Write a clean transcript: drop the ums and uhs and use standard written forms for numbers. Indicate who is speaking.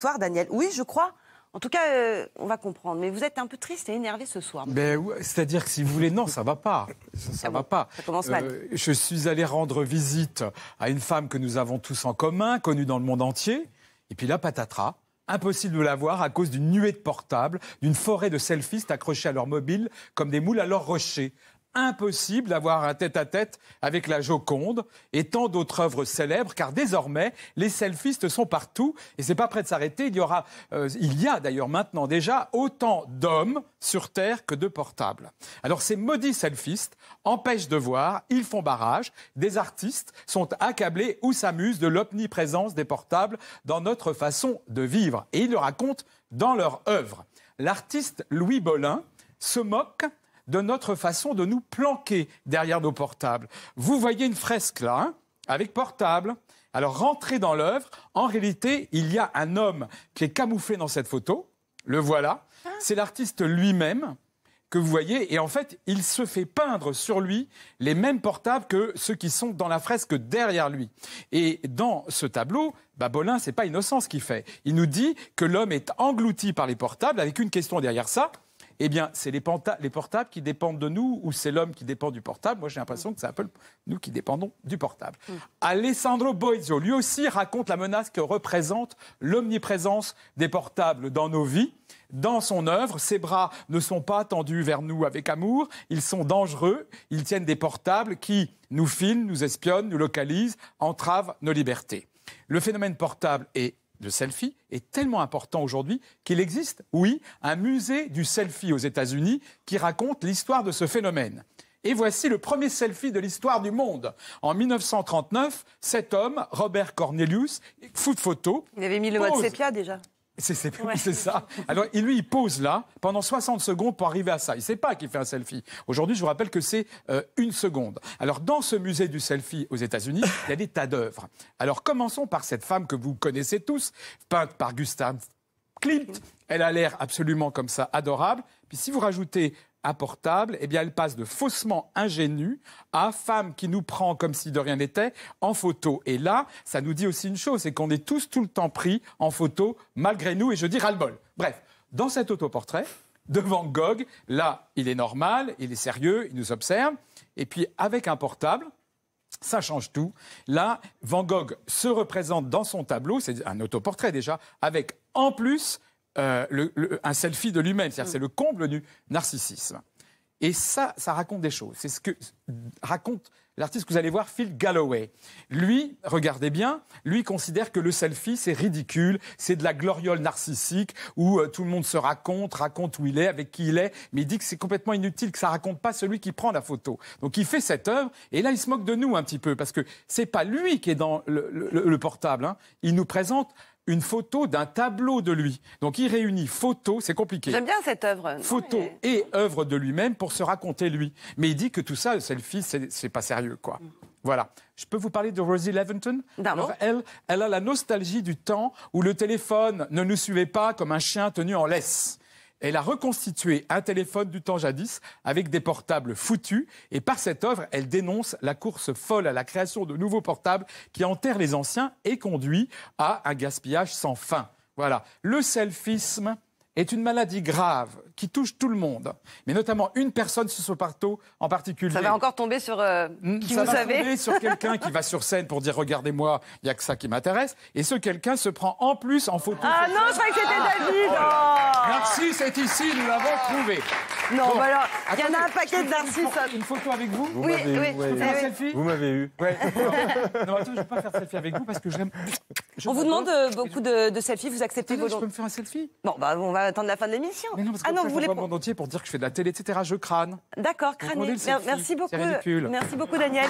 Speaker 1: Bonsoir, Daniel. Oui, je crois. En tout cas, on va comprendre. Mais vous êtes un peu triste et énervé ce soir.
Speaker 2: C'est-à-dire que si vous voulez, non, ça va pas. Ça va pas.
Speaker 1: Ça commence mal.
Speaker 2: Je suis allé rendre visite à une femme que nous avons tous en commun, connue dans le monde entier. Et puis là, patatras. Impossible de la voir à cause d'une nuée de portables, d'une forêt de selfies accrochés à leur mobile comme des moules à leur rocher. Impossible d'avoir un tête-à-tête avec la Joconde et tant d'autres œuvres célèbres, car désormais, les selfistes sont partout et c'est pas prêt de s'arrêter. Il y a d'ailleurs maintenant déjà autant d'hommes sur Terre que de portables. Alors ces maudits selfistes empêchent de voir, ils font barrage, des artistes sont accablés ou s'amusent de l'omniprésence des portables dans notre façon de vivre. Et ils le racontent dans leur œuvre. L'artiste Louis Bolin se moque de notre façon de nous planquer derrière nos portables. Vous voyez une fresque là, avec portable. Alors rentrez dans l'œuvre. En réalité, il y a un homme qui est camouflé dans cette photo. Le voilà. C'est l'artiste lui-même que vous voyez. Et en fait, il se fait peindre sur lui les mêmes portables que ceux qui sont dans la fresque derrière lui. Et dans ce tableau, Bolin, c'est pas innocent ce qu'il fait. Il nous dit que l'homme est englouti par les portables avec une question derrière ça. Eh bien, c'est les portables qui dépendent de nous ou c'est l'homme qui dépend du portable. Moi, j'ai l'impression que c'est un peu nous qui dépendons du portable. Alessandro Boizio, lui aussi, raconte la menace que représente l'omniprésence des portables dans nos vies. Dans son œuvre, ses bras ne sont pas tendus vers nous avec amour, ils sont dangereux, ils tiennent des portables qui nous filment, nous espionnent, nous localisent, entravent nos libertés. Le phénomène portable de selfie est tellement important aujourd'hui qu'il existe, oui, un musée du selfie aux États-Unis qui raconte l'histoire de ce phénomène. Et voici le premier selfie de l'histoire du monde. En 1939, cet homme, Robert Cornelius, fou de photo.
Speaker 1: Il avait mis le mode sépia déjà.
Speaker 2: C'est ça. Alors, il pose là, pendant 60 secondes pour arriver à ça. Il ne sait pas qu'il fait un selfie. Aujourd'hui, je vous rappelle que c'est 1 seconde. Alors, dans ce musée du selfie aux États-Unis, il y a des tas d'œuvres. Alors, commençons par cette femme que vous connaissez tous, peinte par Gustav Klimt. Elle a l'air absolument comme ça, adorable. Puis, si vous rajoutez un portable, eh bien, elle passe de faussement ingénue à femme qui nous prend comme si de rien n'était en photo. Et là, ça nous dit aussi une chose, c'est qu'on est tous tout le temps pris en photo, malgré nous, et je dis ras-le-bol. Bref, dans cet autoportrait de Van Gogh, là, il est normal, il est sérieux, il nous observe. Et puis, avec un portable, ça change tout. Là, Van Gogh se représente dans son tableau, c'est un autoportrait déjà, avec en plus un selfie de lui-même. C'est-à-dire c'est le comble du narcissisme. Et ça raconte des choses. C'est ce que raconte l'artiste que vous allez voir, Phil Galloway. Lui, regardez bien, lui considère que le selfie, c'est ridicule, c'est de la gloriole narcissique où tout le monde se raconte où il est, avec qui il est, mais il dit que c'est complètement inutile, que ça raconte pas celui qui prend la photo. Donc il fait cette œuvre, et là il se moque de nous un petit peu, parce que c'est pas lui qui est dans le portable, hein. Il nous présente une photo d'un tableau de lui. Donc il réunit photo, c'est compliqué.
Speaker 1: J'aime bien cette œuvre.
Speaker 2: Photo et œuvre de lui-même pour se raconter lui. Mais il dit que tout ça, le selfie, c'est pas sérieux, quoi. Voilà. Je peux vous parler de Rosie Leventon ? Alors, elle a la nostalgie du temps où le téléphone ne nous suivait pas comme un chien tenu en laisse. Elle a reconstitué un téléphone du temps jadis avec des portables foutus. Et par cette œuvre, elle dénonce la course folle à la création de nouveaux portables qui enterrent les anciens et conduit à un gaspillage sans fin. Voilà. Le selfisme est une maladie grave qui touche tout le monde, mais notamment une personne sur ce plateau en particulier.
Speaker 1: Ça va encore tomber sur qui vous savez. Ça va tomber sur quelqu'un qui va sur scène pour dire « Regardez-moi, il n'y a que ça qui m'intéresse ». Et ce quelqu'un se prend en plus en photo. Ah non, je croyais que c'était David. Oh.
Speaker 2: Narcisse est ici, nous l'avons trouvé.
Speaker 1: Non, bon, alors, il y en a un paquet de Narcisse.
Speaker 2: Une photo avec vous ?
Speaker 1: Oui.
Speaker 2: Un selfie ?
Speaker 3: Vous m'avez eu.
Speaker 2: Ouais. Non, attends, je ne vais pas faire selfie avec vous parce que j'aime...
Speaker 1: On vous demande beaucoup de selfies, vous acceptez
Speaker 2: Je peux me faire un selfie ?
Speaker 1: Bon, on va attendre la fin de l'émission.
Speaker 2: Mais non, parce que vous voulez le monde entier pour dire que je fais de la télé, etc. Je crâne.
Speaker 1: D'accord, crâner. Merci beaucoup.
Speaker 2: C'est ridicule.
Speaker 1: Merci beaucoup, Daniel.